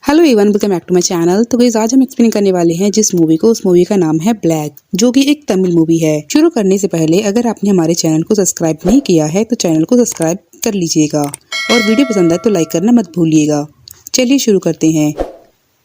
Hello everyone, welcome back to my channel. तो guys, आज हम एक्सप्लेन करने वाले हैं जिस मूवी को, उस मूवी का नाम है ब्लैक, जो कि एक तमिल मूवी है। शुरू करने से पहले अगर आपने हमारे चैनल को सब्सक्राइब नहीं किया है तो चैनल को सब्सक्राइब कर लीजिएगा और वीडियो पसंद आए तो लाइक करना मत भूलिएगा। चलिए शुरू करते हैं।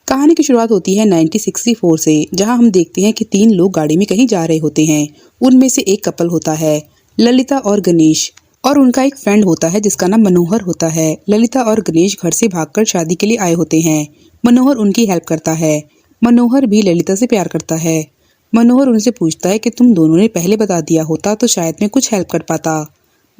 कहानी की शुरुआत होती है 1964 से, जहाँ हम देखते हैं कि तीन लोग गाड़ी में कहीं जा रहे होते हैं। उनमें से एक कपल होता है, ललिता और गणेश, और उनका एक फ्रेंड होता है जिसका नाम मनोहर होता है। ललिता और गणेश घर से भागकर शादी के लिए आए होते हैं। मनोहर उनकी हेल्प करता है। मनोहर भी ललिता से प्यार करता है। मनोहर उनसे पूछता है कि तुम दोनों ने पहले बता दिया होता तो शायद मैं कुछ हेल्प कर पाता।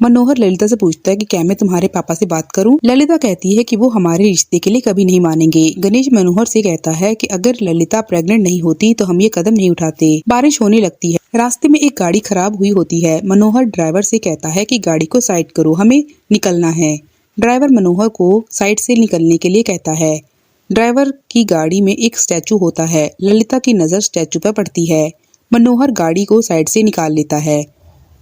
मनोहर ललिता से पूछता है कि क्या मैं तुम्हारे पापा से बात करूं? ललिता कहती है कि वो हमारे रिश्ते के लिए कभी नहीं मानेंगे। गणेश मनोहर से कहता है कि अगर ललिता प्रेग्नेंट नहीं होती तो हम ये कदम नहीं उठाते। बारिश होने लगती है। रास्ते में एक गाड़ी खराब हुई होती है। मनोहर ड्राइवर से कहता है कि गाड़ी को साइड करो, हमें निकलना है। ड्राइवर मनोहर को साइड से निकलने के लिए कहता है। ड्राइवर की गाड़ी में एक स्टैचू होता है। ललिता की नजर स्टैचू पर पड़ती है। मनोहर गाड़ी को साइड से निकाल लेता है।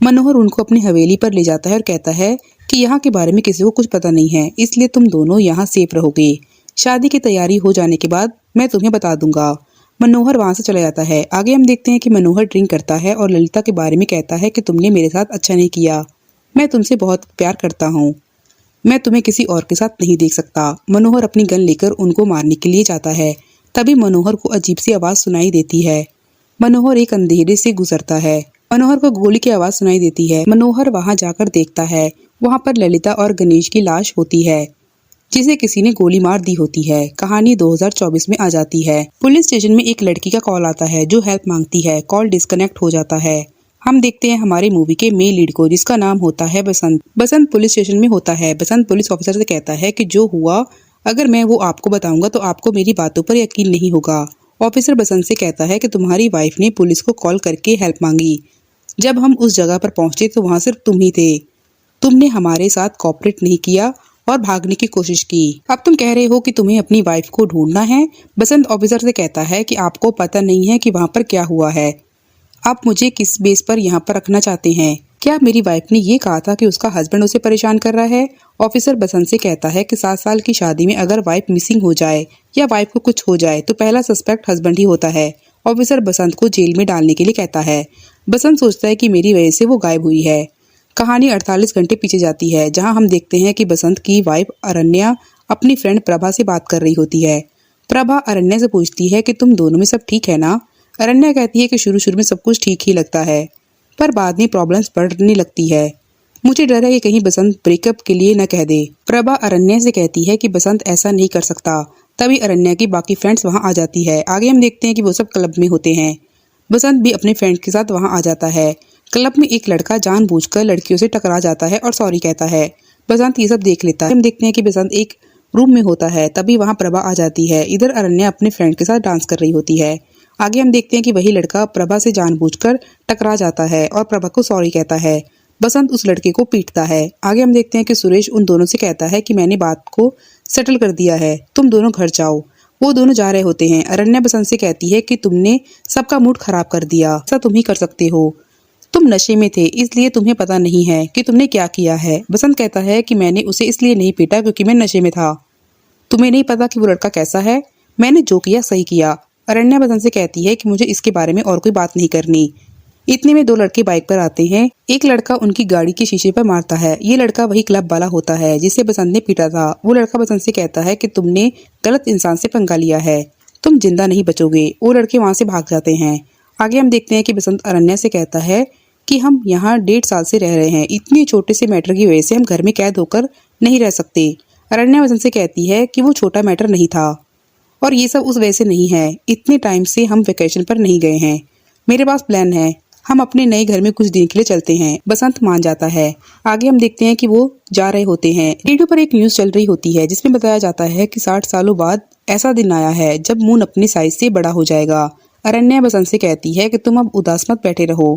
मनोहर उनको अपनी हवेली पर ले जाता है और कहता है कि यहाँ के बारे में किसी को कुछ पता नहीं है, इसलिए तुम दोनों यहाँ सेफ रहोगे। शादी की तैयारी हो जाने के बाद मैं तुम्हें बता दूंगा। मनोहर वहां से चला जाता है। आगे हम देखते हैं कि मनोहर ड्रिंक करता है और ललिता के बारे में कहता है कि तुमने मेरे साथ अच्छा नहीं किया, मैं तुमसे बहुत प्यार करता हूँ, मैं तुम्हें किसी और के साथ नहीं देख सकता। मनोहर अपनी गन लेकर उनको मारने के लिए जाता है। तभी मनोहर को अजीब सी आवाज सुनाई देती है। मनोहर एक अंधेरे से गुजरता है। मनोहर को गोली की आवाज सुनाई देती है। मनोहर वहां जाकर देखता है, वहां पर ललिता और गणेश की लाश होती है जिसे किसी ने गोली मार दी होती है। कहानी 2024 में आ जाती है। पुलिस स्टेशन में एक लड़की का कॉल आता है जो हेल्प मांगती है। कॉल डिस्कनेक्ट हो जाता है। हम देखते हैं हमारी मूवी के मेन लीड को, जिसका नाम होता है बसंत। बसंत पुलिस स्टेशन में होता है। बसंत पुलिस ऑफिसर से कहता है कि जो हुआ अगर मैं वो आपको बताऊंगा तो आपको मेरी बातों पर यकीन नहीं होगा। ऑफिसर बसंत से कहता है कि तुम्हारी वाइफ ने पुलिस को कॉल करके हेल्प मांगी। जब हम उस जगह पर पहुंचे तो वहां सिर्फ तुम ही थे। तुमने हमारे साथ कोऑपरेट नहीं किया और भागने की कोशिश की। अब तुम कह रहे हो कि तुम्हें अपनी वाइफ को ढूंढना है। बसंत ऑफिसर से कहता है कि आपको पता नहीं है कि वहां पर क्या हुआ है। आप मुझे किस बेस पर यहाँ पर रखना चाहते हैं? क्या मेरी वाइफ ने ये कहा था कि उसका हस्बैंड उसे परेशान कर रहा है? ऑफिसर बसंत से कहता है कि 7 साल की शादी में अगर वाइफ मिसिंग हो जाए या वाइफ को कुछ हो जाए तो पहला सस्पेक्ट हस्बैंड ही होता है। ऑफिसर बसंत को जेल में डालने के लिए कहता है। बसंत सोचता है कि मेरी वजह से वो गायब हुई है। कहानी 48 घंटे पीछे जाती है, जहां हम देखते हैं कि बसंत की वाइफ अरण्या अपनी फ्रेंड प्रभा से बात कर रही होती है। प्रभा अरण्या से पूछती है कि तुम दोनों में सब ठीक है ना? अरण्या कहती है कि शुरू शुरू में सब कुछ ठीक ही लगता है, पर बाद में प्रॉब्लम्स बढ़ने लगती है। मुझे डर है कि कहीं बसंत ब्रेकअप के लिए न कह दे। प्रभा अरण्या से कहती है कि बसंत ऐसा नहीं कर सकता। तभी अरण्या की बाकी फ्रेंड्स वहां आ जाती है। आगे हम देखते हैं कि वो सब क्लब में होते हैं। बसंत भी अपने फ्रेंड के साथ वहां आ जाता है। क्लब में एक लड़का जानबूझकर लड़कियों से टकरा जाता है और सॉरी कहता है। बसंत ये सब देख लेता है। हम देखते हैं कि बसंत एक रूम में होता है। तभी वहां प्रभा आ जाती है। इधर अरण्या अपने फ्रेंड के साथ डांस कर रही होती है। आगे हम देखते हैं कि वही लड़का प्रभा से जानबूझकर टकरा जाता है और प्रभा को सॉरी कहता है। बसंत उस लड़के को पीटता है। आगे हम देखते हैं कि सुरेश उन दोनों से कहता है कि मैंने बात को सेटल कर दिया है, तुम दोनों घर जाओ। वो दोनों जा रहे होते हैं। अरण्या बसंत से कहती है कि तुमने सबका मूड खराब कर दिया, ऐसा तुम ही कर सकते हो, तुम नशे में थे इसलिए तुम्हें पता नहीं है कि तुमने क्या किया है। बसंत कहता है कि मैंने उसे इसलिए नहीं पीटा क्योंकि मैं नशे में था। तुम्हें नहीं पता कि वो लड़का कैसा है, मैंने जो किया सही किया। अरण्या बसंत से कहती है कि मुझे इसके बारे में और कोई बात नहीं करनी। इतने में 2 लड़के बाइक पर आते हैं। एक लड़का उनकी गाड़ी के शीशे पर मारता है। ये लड़का वही क्लब वाला होता है जिसे बसंत ने पीटा था। वो लड़का बसंत से कहता है कि तुमने गलत इंसान से पंगा लिया है, तुम जिंदा नहीं बचोगे। वो लड़के वहां से भाग जाते हैं। आगे हम देखते हैं कि बसंत अरण्या से कहता है कि हम यहाँ 1.5 साल से रह रहे हैं, इतने छोटे से मैटर की वजह से हम घर में कैद होकर नहीं रह सकते। अरण्या बसंत से कहती है कि वो छोटा मैटर नहीं था और ये सब उस वजह से नहीं है, इतने टाइम से हम वेकेशन पर नहीं गए हैं, मेरे पास प्लान है, हम अपने नए घर में कुछ दिन के लिए चलते हैं। बसंत मान जाता है। आगे हम देखते हैं कि वो जा रहे होते हैं। रेडियो पर एक न्यूज चल रही होती है जिसमें बताया जाता है कि 60 सालों बाद ऐसा दिन आया है जब मून अपनी साइज से बड़ा हो जाएगा। अरण्या बसंत से कहती है कि तुम अब उदास मत बैठे रहो।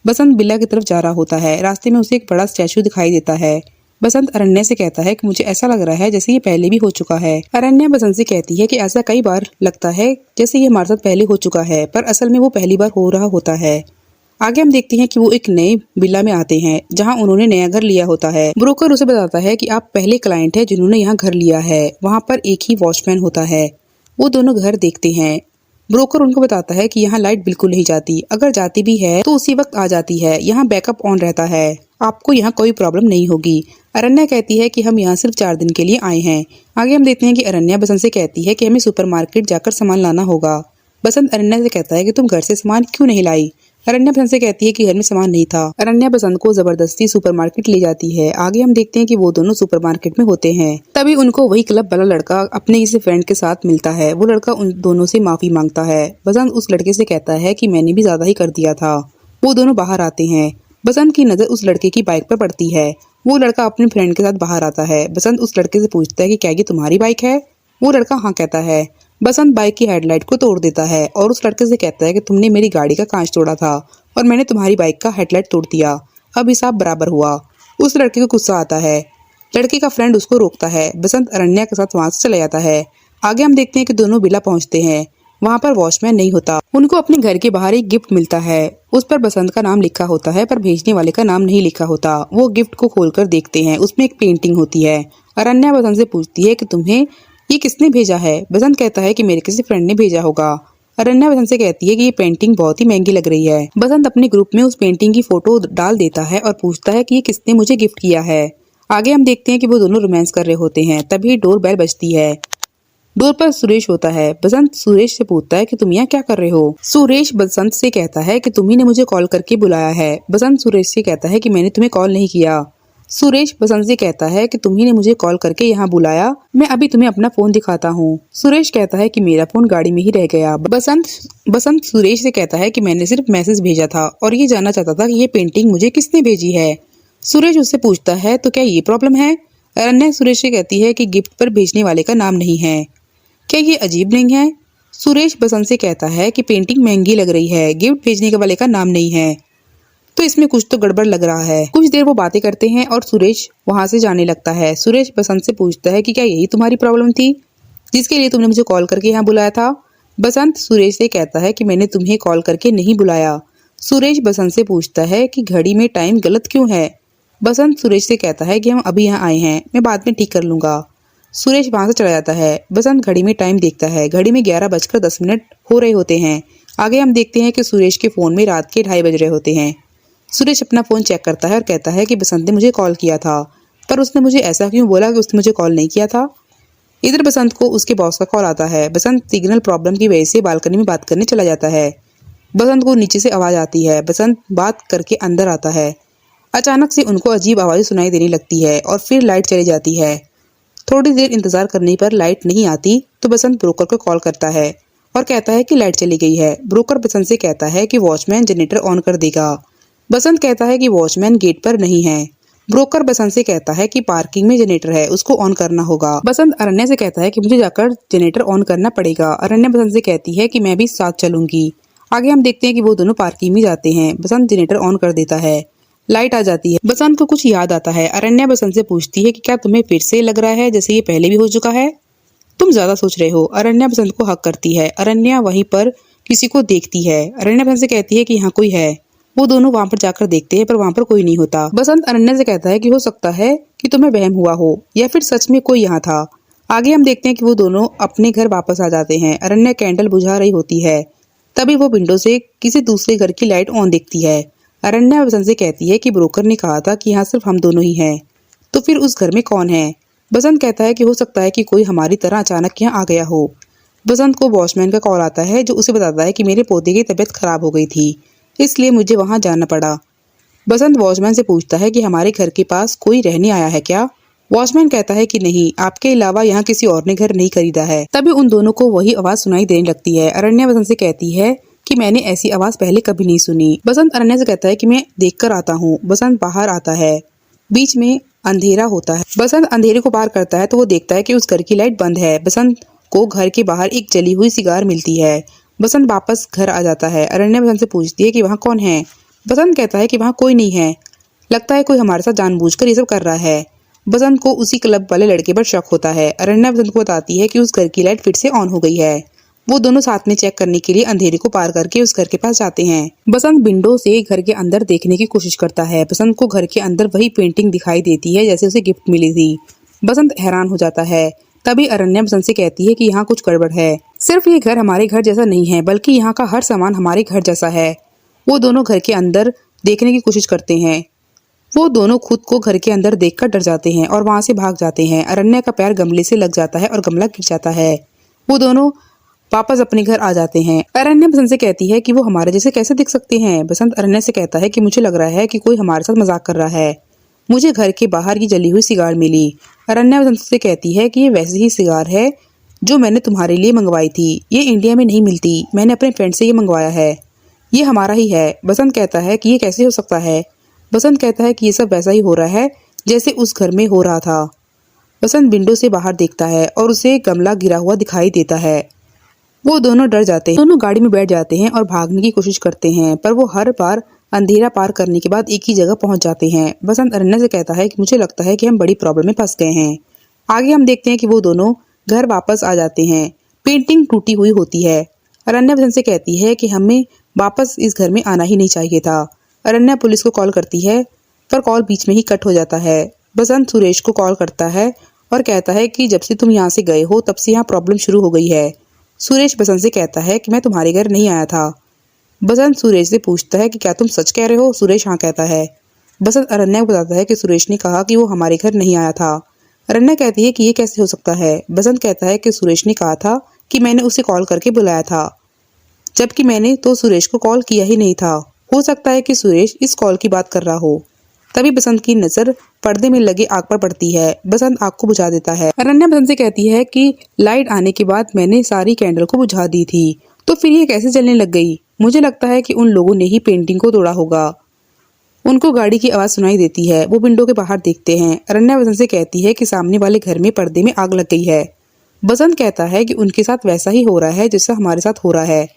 बसंत बिल्ला की तरफ जा रहा होता है। रास्ते में उसे एक बड़ा स्टैचू दिखाई देता है। बसंत अरण्या से कहता है कि मुझे ऐसा लग रहा है जैसे ये पहले भी हो चुका है। अरण्या बसंत से कहती है कि ऐसा कई बार लगता है जैसे ये हमारे साथ पहले हो चुका है, पर असल में वो पहली बार हो रहा होता है। आगे हम देखते हैं कि वो एक नए विला में आते हैं जहां उन्होंने नया घर लिया होता है। ब्रोकर उसे बताता है कि आप पहले क्लाइंट है जिन्होंने यहाँ घर लिया है। वहाँ पर एक ही वॉचमैन होता है। वो दोनों घर देखते हैं। ब्रोकर उनको बताता है कि यहाँ लाइट बिल्कुल नहीं जाती, अगर जाती भी है तो उसी वक्त आ जाती है, यहाँ बैकअप ऑन रहता है, आपको यहाँ कोई प्रॉब्लम नहीं होगी। अरण्या कहती है कि हम यहाँ सिर्फ 4 दिन के लिए आए हैं। आगे हम देखते हैं कि अरण्या बसंत से कहती है कि हमें सुपरमार्केट जाकर सामान लाना होगा। बसंत अरण्या से कहता है कि तुम घर से सामान क्यों नहीं लाई। अरण्या बसंत से कहती है कि घर में सामान नहीं था। अरण्या बसंत को जबरदस्ती सुपरमार्केट ले जाती है। आगे हम देखते हैं कि वो दोनों सुपरमार्केट में होते हैं। तभी उनको वही क्लब वाला लड़का अपने किसी फ्रेंड के साथ मिलता है। वो लड़का उन दोनों से माफी मांगता है। बसंत उस लड़के से कहता है कि मैंने भी ज्यादा ही कर दिया था। वो दोनों बाहर आते हैं। बसंत की नजर उस लड़के की बाइक पर पड़ती है। वो लड़का अपने फ्रेंड के साथ बाहर आता है। बसंत उस लड़के से पूछता है कि क्या ये तुम्हारी बाइक है। वो लड़का हाँ कहता है। बसंत बाइक की हेडलाइट को तोड़ देता है और उस लड़के से कहता है कि तुमने मेरी गाड़ी का कांच तोड़ा था और मैंने तुम्हारी बाइक का हेडलाइट तोड़ दिया, अब हिसाब बराबर हुआ। उस लड़के को गुस्सा आता है। लड़के का फ्रेंड उसको रोकता है। बसंत अरण्या के साथ वहां से चला जाता है। आगे हम देखते हैं कि दोनों विला पहुंचते हैं। वहां पर वॉचमैन नहीं होता। उनको अपने घर के बाहर एक गिफ्ट मिलता है। उस पर बसंत का नाम लिखा होता है पर भेजने वाले का नाम नहीं लिखा होता। वो गिफ्ट को खोलकर देखते हैं। उसमें एक पेंटिंग होती है। अरण्या बसंत से पूछती है कि तुम्हें ये किसने भेजा है। बसंत कहता है कि मेरे किसी फ्रेंड ने भेजा होगा। अरण्या बसंत से कहती है कि ये पेंटिंग बहुत ही महंगी लग रही है। बसंत अपने ग्रुप में उस पेंटिंग की फोटो डाल देता है और पूछता है कि ये किसने मुझे गिफ्ट किया है। आगे हम देखते हैं कि वो दोनों रोमांस कर रहे होते हैं। तभी डोर बेल बजती है। डोर पर सुरेश होता है। बसंत सुरेश से पूछता है कि तुम यहाँ क्या कर रहे हो। सुरेश बसंत से कहता है कि तुम्ही ने मुझे कॉल करके बुलाया है। बसंत सुरेश से कहता है कि मैंने तुम्हें कॉल नहीं किया। सुरेश बसंत से कहता है कि तुम्ही ने मुझे कॉल करके यहाँ बुलाया, मैं अभी तुम्हें अपना फोन दिखाता हूँ। सुरेश कहता है कि मेरा फोन गाड़ी में ही रह गया। बसंत सुरेश से कहता है कि मैंने सिर्फ मैसेज भेजा था और ये जानना चाहता था कि ये पेंटिंग मुझे किसने भेजी है। सुरेश उससे पूछता है तो क्या ये प्रॉब्लम है। अरण्या सुरेश से कहती है कि गिफ्ट पर भेजने वाले का नाम नहीं है, क्या ये अजीब नहीं है। सुरेश बसंत से कहता है कि पेंटिंग महंगी लग रही है, गिफ्ट भेजने वाले का नाम नहीं है, तो इसमें कुछ तो गड़बड़ लग रहा है। कुछ देर वो बातें करते हैं और सुरेश वहां से जाने लगता है। सुरेश बसंत से पूछता है कि क्या यही तुम्हारी प्रॉब्लम थी जिसके लिए तुमने मुझे कॉल करके यहाँ बुलाया था। बसंत सुरेश से कहता है कि मैंने तुम्हें कॉल करके नहीं बुलाया। सुरेश बसंत से पूछता है कि घड़ी में टाइम गलत क्यों है। बसंत सुरेश से कहता है कि हम अभी यहाँ आए हैं, मैं बाद में ठीक कर लूंगा। सुरेश वहां से चला जाता है। बसंत घड़ी में टाइम देखता है। घड़ी में 11:10 हो रहे होते हैं। आगे हम देखते हैं कि सुरेश के फोन में रात के 2:30 बज रहे होते हैं। सुरेश अपना फोन चेक करता है और कहता है कि बसंत ने मुझे कॉल किया था, पर उसने मुझे ऐसा क्यों बोला कि उसने मुझे कॉल नहीं किया था। इधर बसंत को उसके बॉस का कॉल आता है। बसंत सिग्नल प्रॉब्लम की वजह से बालकनी में बात करने चला जाता है। बसंत को नीचे से आवाज आती है। बसंत बात करके अंदर आता है। अचानक से उनको अजीब आवाजें सुनाई देने लगती है और फिर लाइट चली जाती है। थोड़ी देर इंतजार करने पर लाइट नहीं आती तो बसंत ब्रोकर को कॉल करता है और कहता है कि लाइट चली गई है। ब्रोकर बसंत से कहता है कि वॉचमैन जनरेटर ऑन कर देगा। बसंत कहता है कि वॉचमैन गेट पर नहीं है। ब्रोकर बसंत से कहता है कि पार्किंग में जनरेटर है, उसको ऑन करना होगा। बसंत अरण्या से कहता है कि मुझे जाकर जनरेटर ऑन करना पड़ेगा। अरण्या बसंत से कहती है कि मैं भी साथ चलूंगी। आगे हम देखते हैं कि वो दोनों पार्किंग में जाते हैं। बसंत जनरेटर ऑन कर देता है। लाइट आ जाती है। बसंत को कुछ याद आता है। अरण्या बसंत से पूछती है कि क्या तुम्हें फिर से लग रहा है जैसे ये पहले भी हो चुका है, तुम ज्यादा सोच रहे हो। अरण्या बसंत को हक करती है। अरण्या वहीं पर किसी को देखती है। अरण्या बसंत से कहती है कि यहाँ कोई है। वो दोनों वहां पर जाकर देखते हैं पर वहां पर कोई नहीं होता। बसंत अरण्या से कहता है कि हो सकता है कि तुम्हें वहम हुआ हो या फिर सच में कोई यहाँ था। आगे हम देखते हैं कि वो दोनों अपने घर वापस आ जाते हैं। अरण्या कैंडल बुझा रही होती है। तभी वो विंडो से किसी दूसरे घर की लाइट ऑन दिखती है। अरण्या बसंत से कहती है कि ब्रोकर ने कहा था कि यहाँ सिर्फ हम दोनों ही हैं, तो फिर उस घर में कौन है। बसंत कहता है कि हो सकता है कि कोई हमारी तरह अचानक यहाँ आ गया हो। बसंत को वॉचमैन का कॉल आता है जो उसे बताता है कि मेरे पौधे की तबीयत खराब हो गई थी, इसलिए मुझे वहां जाना पड़ा। बसंत वॉचमैन से पूछता है कि हमारे घर के पास कोई रहने आया है क्या। वॉचमैन कहता है कि नहीं, आपके अलावा यहाँ किसी और ने घर नहीं खरीदा है। तभी उन दोनों को वही आवाज सुनाई देने लगती है। अरण्या बसंत से कहती है कि मैंने ऐसी आवाज पहले कभी नहीं सुनी। बसंत अरण्या से कहता है कि मैं देख कर आता हूँ। बसंत बाहर आता है। बीच में अंधेरा होता है। बसंत अंधेरे को पार करता है तो वो देखता है कि उस घर की लाइट बंद है। बसंत को घर के बाहर एक जली हुई सिगार मिलती है। बसंत वापस घर आ जाता है। अरण्या बसंत से पूछती है कि वहाँ कौन है। बसंत कहता है कि वहाँ कोई नहीं है, लगता है कोई हमारे साथ जानबूझकर ये सब कर रहा है। बसंत को उसी क्लब वाले लड़के पर शक होता है। अरण्या बसंत को बताती है कि उस घर की लाइट फिर से ऑन हो गई है। वो दोनों साथ में चेक करने के लिए अंधेरे को पार करके उस घर के पास जाते हैं। बसंत विंडो से घर के अंदर देखने की कोशिश करता है। बसंत को घर के अंदर वही पेंटिंग दिखाई देती है जैसे उसे गिफ्ट मिली थी। बसंत हैरान हो जाता है। तभी अरण्या बसंत से कहती है कि यहाँ कुछ गड़बड़ है। सिर्फ ये घर हमारे घर जैसा नहीं है, बल्कि यहाँ का हर सामान हमारे घर जैसा है। वो दोनों घर के अंदर देखने की कोशिश करते हैं। वो दोनों खुद को घर के अंदर देखकर डर जाते हैं और वहां से भाग जाते हैं। अरण्या का पैर गमले से लग जाता है और गमला गिर जाता है। वो दोनों वापस अपने घर आ जाते हैं। अरण्या बसंत से कहती है कि वो हमारे जैसे कैसे दिख सकते हैं। बसंत अरण्या से कहता है कि मुझे लग रहा है कि कोई हमारे साथ मजाक कर रहा है। मुझे घर के बाहर की जली हुई सिगार मिली। अरण्या बसंत से कहती है कि ये वैसी ही सिगार है जो मैंने तुम्हारे लिए मंगवाई थी। ये इंडिया में नहीं मिलती, मैंने अपने फ्रेंड से ये मंगवाया है। ये हमारा ही है। बसंत कहता है कि ये कैसे हो सकता है। बसंत कहता है कि ये सब वैसा ही हो रहा है जैसे उस घर में हो रहा था। बसंत विंडो से बाहर देखता है और उसे गमला गिरा हुआ दिखाई देता है। वो दोनों डर जाते हैं। दोनों गाड़ी में बैठ जाते हैं और भागने की कोशिश करते हैं, पर वो हर बार अंधेरा पार करने के बाद एक ही जगह पहुंच जाते हैं। बसंत अरण्या से कहता है कि मुझे लगता है कि हम बड़ी प्रॉब्लम में फंस गए हैं। आगे हम देखते हैं कि वो दोनों घर वापस आ जाते हैं। पेंटिंग टूटी हुई होती है। अरण्या बसंत से कहती है कि हमें वापस इस घर में आना ही नहीं चाहिए था। अरण्या पुलिस को कॉल करती है, पर कॉल बीच में ही कट हो जाता है। बसंत सुरेश को कॉल करता है और कहता है कि जब से तुम यहाँ से गए हो तब से यहाँ प्रॉब्लम शुरू हो गई है। सुरेश बसंत से कहता है कि मैं तुम्हारे घर नहीं आया था। बसंत सुरेश से पूछता है कि क्या तुम सच कह रहे हो। सुरेश हाँ कहता है। बसंत अरण्या को बताता है कि सुरेश ने कहा कि वो हमारे घर नहीं आया था। अरण्या कहती है कि ये कैसे हो सकता है। बसंत कहता है कि सुरेश ने कहा था कि मैंने उसे कॉल करके बुलाया था, जबकि मैंने तो सुरेश को कॉल किया ही नहीं था। हो सकता है कि सुरेश इस कॉल की बात कर रहा हो। तभी बसंत की नजर पर्दे में लगे आग पर पड़ती है। बसंत आग को बुझा देता है। अरण्या बसंत से कहती है कि लाइट आने के बाद मैंने सारी कैंडल को बुझा दी थी, तो फिर ये कैसे जलने लग गई। मुझे लगता है कि उन लोगों ने ही पेंटिंग को तोड़ा होगा। उनको गाड़ी की आवाज सुनाई देती है। वो विंडो के बाहर देखते हैं। अरण्या बसंत से कहती है कि सामने वाले घर में पर्दे में आग लग गई है। बसंत कहता है कि उनके साथ वैसा ही हो रहा है जैसा हमारे साथ हो रहा है।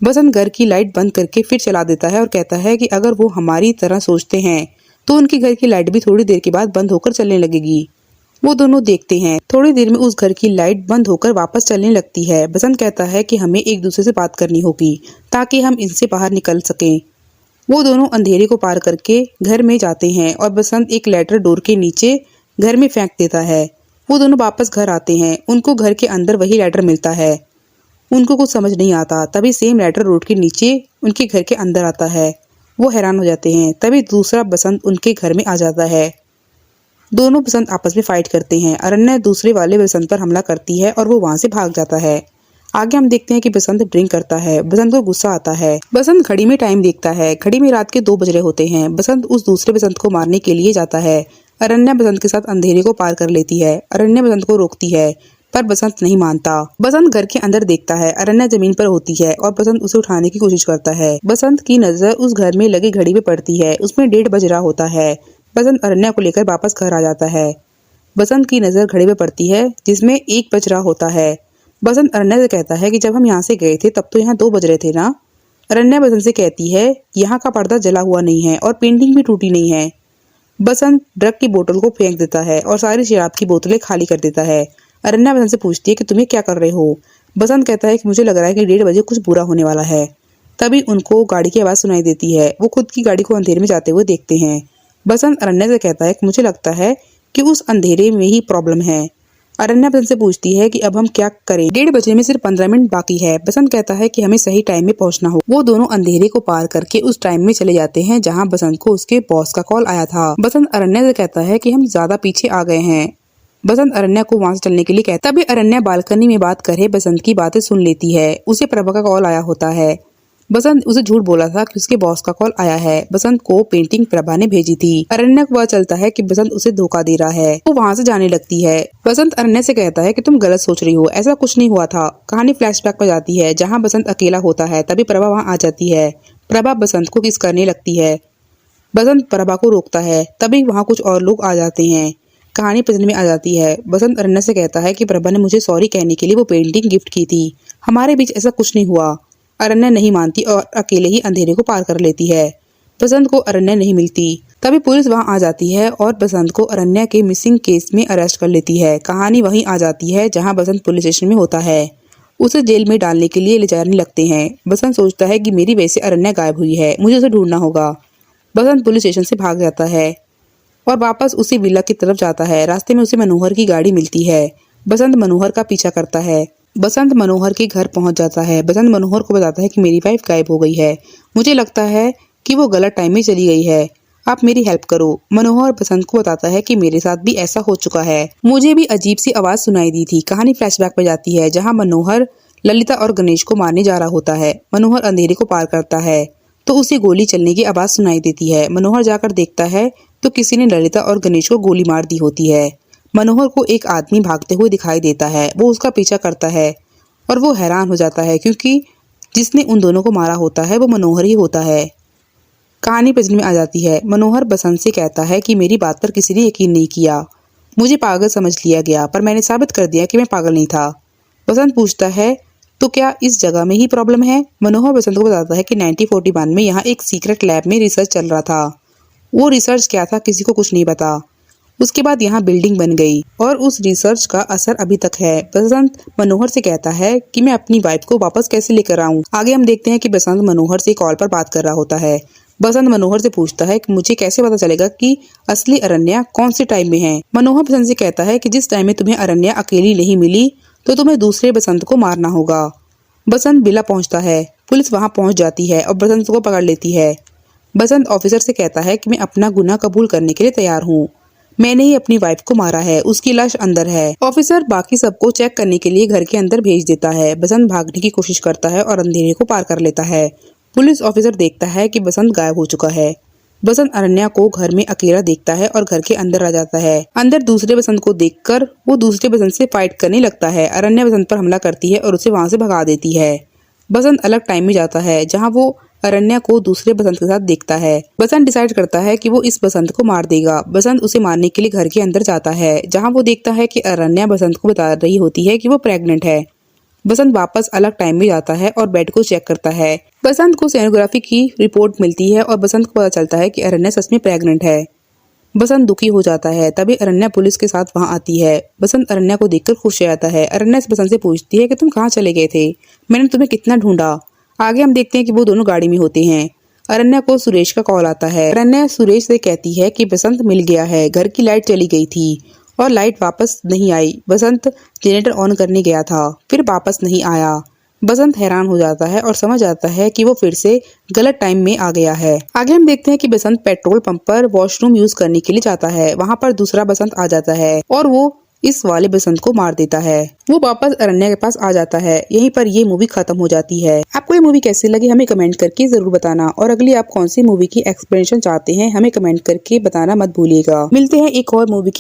बसंत घर की लाइट बंद करके फिर चला देता है और कहता है कि अगर वो हमारी तरह सोचते हैं तो उनके घर की लाइट भी थोड़ी देर के बाद बंद होकर चलने लगेगी। वो दोनों देखते हैं। थोड़ी देर में उस घर की लाइट बंद होकर वापस चलने लगती है। बसंत कहता है कि हमें एक दूसरे से बात करनी होगी ताकि हम इनसे बाहर निकल सकें। वो दोनों अंधेरे को पार करके घर में जाते हैं और बसंत एक लेटर डोर के नीचे घर में फेंक देता है। वो दोनों वापस घर आते हैं। उनको घर के अंदर वही लेटर मिलता है। उनको कुछ समझ नहीं आता। तभी सेम लेटर रोड के नीचे उनके घर के अंदर आता है। वो हैरान हो जाते हैं। तभी दूसरा बसंत उनके घर में आ जाता है। दोनों बसंत आपस में फाइट करते हैं। अरण्या दूसरे वाले बसंत पर हमला करती है और वो वहां से भाग जाता है। आगे हम देखते हैं कि बसंत ड्रिंक करता है। बसंत को गुस्सा आता है। बसंत घड़ी में टाइम देखता है। घड़ी में रात के 2 बज रहे होते हैं। बसंत उस दूसरे बसंत को मारने के लिए जाता है। अरण्या बसंत के साथ अंधेरे को पार कर लेती है। अरण्या बसंत को रोकती है, पर बसंत नहीं मानता। बसंत घर के अंदर देखता है। अरण्या जमीन पर होती है और बसंत उसे उठाने की कोशिश करता है। बसंत की नजर उस घर में लगी घड़ी पे पड़ती है। उसमें 1:30 बज रहा होता है। बसंत अरण्या को लेकर वापस घर आ जाता है। बसंत की नजर घड़ी पे पड़ती है जिसमें 1 बज रहा होता है। बसंत अरण्या से कहता है कि जब हम यहाँ से गए थे तब तो यहाँ 2 बज रहे थे ना। अरण्या बसंत से कहती है यहाँ का पर्दा जला हुआ नहीं है और पेंटिंग भी टूटी नहीं है। बसंत ड्रग की बोतल को फेंक देता है और सारी शराब की बोतलें खाली कर देता है। अरण्या बसंत से पूछती है कि तुम्हें क्या कर रहे हो। बसंत कहता है कि मुझे लग रहा है कि 1:30 बजे कुछ बुरा होने वाला है। तभी उनको गाड़ी की आवाज सुनाई देती है। वो खुद की गाड़ी को अंधेरे में जाते हुए देखते हैं। बसंत अरण्या से कहता है कि मुझे लगता है कि उस अंधेरे में ही प्रॉब्लम है। अरण्या बसंत से पूछती है कि अब हम क्या करें। 1:30 बजने में सिर्फ 15 मिनट बाकी है। बसंत कहता है कि हमें सही टाइम में पहुंचना हो। वो दोनों अंधेरे को पार करके उस टाइम में चले जाते हैं जहां बसंत को उसके बॉस का कॉल आया था। बसंत अरण्या से कहता है कि हम ज्यादा पीछे आ गए हैं। बसंत अरण्या को वहां से चलने के लिए कहता है। तभी अरण्या बालकनी में बात कर रहे बसंत की बातें सुन लेती है। उसे प्रभा का कॉल आया होता है। बसंत उसे झूठ बोला था कि उसके बॉस का कॉल आया है। बसंत को पेंटिंग प्रभा ने भेजी थी। अरण्या को पता चलता है कि बसंत उसे धोखा दे रहा है। वो वहां से जाने लगती है। बसंत अरण्या से कहता है कि तुम गलत सोच रही हो, ऐसा कुछ नहीं हुआ था। कहानी फ्लैशबैक पर जाती है जहाँ बसंत अकेला होता है। तभी प्रभा वहाँ आ जाती है। प्रभा बसंत को किस करने लगती है। बसंत प्रभा को रोकता है। तभी वहाँ कुछ और लोग आ जाते हैं। कहानी पजल में आ जाती है। बसंत अरण्या से कहता है कि प्रभा ने मुझे सॉरी कहने के लिए वो पेंटिंग गिफ्ट की थी। हमारे बीच ऐसा कुछ नहीं हुआ। अरण्या नहीं मानती और अकेले ही अंधेरे को पार कर लेती है। बसंत को अरण्या नहीं मिलती। तभी पुलिस वहां आ जाती है और बसंत को अरण्या के मिसिंग केस में अरेस्ट कर लेती है। कहानी वहीं आ जाती है जहां बसंत पुलिस स्टेशन में होता है। उसे जेल में डालने के लिए ले जाने लगते हैं। बसंत सोचता है कि मेरी वजह से अरण्या गायब हुई है, मुझे उसे ढूंढना होगा। बसंत पुलिस स्टेशन से भाग जाता है और वापस उसी विला की तरफ जाता है। रास्ते में उसे मनोहर की गाड़ी मिलती है। बसंत मनोहर का पीछा करता है। बसंत मनोहर के घर पहुंच जाता है। बसंत मनोहर को बताता है कि मेरी वाइफ गायब हो गई है। मुझे लगता है कि वो गलत टाइम में चली गई है। आप मेरी हेल्प करो। मनोहर बसंत को बताता है कि मेरे साथ भी ऐसा हो चुका है। मुझे भी अजीब सी आवाज सुनाई दी थी। कहानी फ्लैशबैक में जाती है जहाँ मनोहर ललिता और गणेश को मारने जा रहा होता है। मनोहर अंधेरे को पार करता है तो उसे गोली चलने की आवाज सुनाई देती है। मनोहर जाकर देखता है तो किसी ने ललिता और गणेश को गोली मार दी होती है। मनोहर को एक आदमी भागते हुए दिखाई देता है। वो उसका पीछा करता है और वो हैरान हो जाता है क्योंकि जिसने उन दोनों को मारा होता है वो मनोहर ही होता है। कहानी प्रेजेंट में आ जाती है। मनोहर बसंत से कहता है कि मेरी बात पर किसी ने यकीन नहीं किया। मुझे पागल समझ लिया गया पर मैंने साबित कर दिया कि मैं पागल नहीं था। बसंत पूछता है तो क्या इस जगह में ही प्रॉब्लम है? मनोहर बसंत को बताता है कि 1941 में यहाँ एक सीक्रेट लैब में रिसर्च चल रहा था। वो रिसर्च क्या था किसी को कुछ नहीं पता। उसके बाद यहाँ बिल्डिंग बन गई और उस रिसर्च का असर अभी तक है। बसंत मनोहर से कहता है कि मैं अपनी वाइफ को वापस कैसे लेकर आऊं। आगे हम देखते हैं कि बसंत मनोहर से कॉल पर बात कर रहा होता है। बसंत मनोहर से पूछता है कि मुझे कैसे पता चलेगा कि असली अरण्या कौन से टाइम में है। मनोहर बसंत से कहता है कि जिस टाइम में तुम्हें अरण्या अकेली नहीं मिली तो तुम्हें दूसरे बसंत को मारना होगा। बसंत बिला पहुंचता है। पुलिस वहां पहुंच जाती है और बसंत को पकड़ लेती है। बसंत ऑफिसर से कहता है कि मैं अपना गुनाह कबूल करने के लिए तैयार हूँ। मैंने ही अपनी वाइफ को मारा है। उसकी लाश अंदर है। ऑफिसर बाकी सबको चेक करने के लिए घर के अंदर भेज देता है। बसंत भागने की कोशिश करता है और अंधेरे को पार कर लेता है। पुलिस ऑफिसर देखता है कि बसंत गायब हो चुका है। बसंत अरण्या को घर में अकेला देखता है और घर के अंदर आ जाता है। अंदर दूसरे बसंत को देखकर वो दूसरे बसंत से फाइट करने लगता है। अरण्या बसंत पर हमला करती है और उसे वहां से भगा देती है। बसंत अलग टाइम में जाता है जहाँ वो अरण्या को दूसरे बसंत के साथ देखता है। बसंत डिसाइड करता है कि वो इस बसंत को मार देगा। बसंत उसे मारने के लिए घर के अंदर जाता है जहाँ वो देखता है कि अरण्या बसंत को बता रही होती है कि वो प्रेग्नेंट है। बसंत वापस अलग टाइम में जाता है और बेड को चेक करता है। बसंत को सोनोग्राफी की रिपोर्ट मिलती है और बसंत को पता चलता है कि अरण्या सच में प्रेग्नेंट है। बसंत दुखी हो जाता है। तभी अरण्या पुलिस के साथ वहां आती है। बसंत अरण्या को देखकर खुश हो जाता है। अरण्या बसंत से पूछती है कि तुम कहाँ चले गए थे? मैंने तुम्हें कितना ढूंढा। आगे हम देखते हैं कि वो दोनों गाड़ी में होते हैं। अरण्या को सुरेश का कॉल आता है। अरण्या सुरेश से कहती है कि बसंत मिल गया है। घर की लाइट चली गई थी और लाइट वापस नहीं आई। बसंत जनरेटर ऑन करने गया था फिर वापस नहीं आया। बसंत हैरान हो जाता है और समझ आता है कि वो फिर से गलत टाइम में आ गया है। आगे हम देखते हैं कि बसंत पेट्रोल पंप पर वॉशरूम यूज करने के लिए जाता है। वहां पर दूसरा बसंत आ जाता है और वो इस वाले बसंत को मार देता है। वो वापस अरण्या के पास आ जाता है। यहीं पर ये मूवी खत्म हो जाती है। आपको ये मूवी कैसी लगी हमें कमेंट करके जरूर बताना और अगली आप कौन सी मूवी की एक्सप्लेनेशन चाहते हैं हमें कमेंट करके बताना मत भूलिएगा। मिलते हैं एक और मूवी की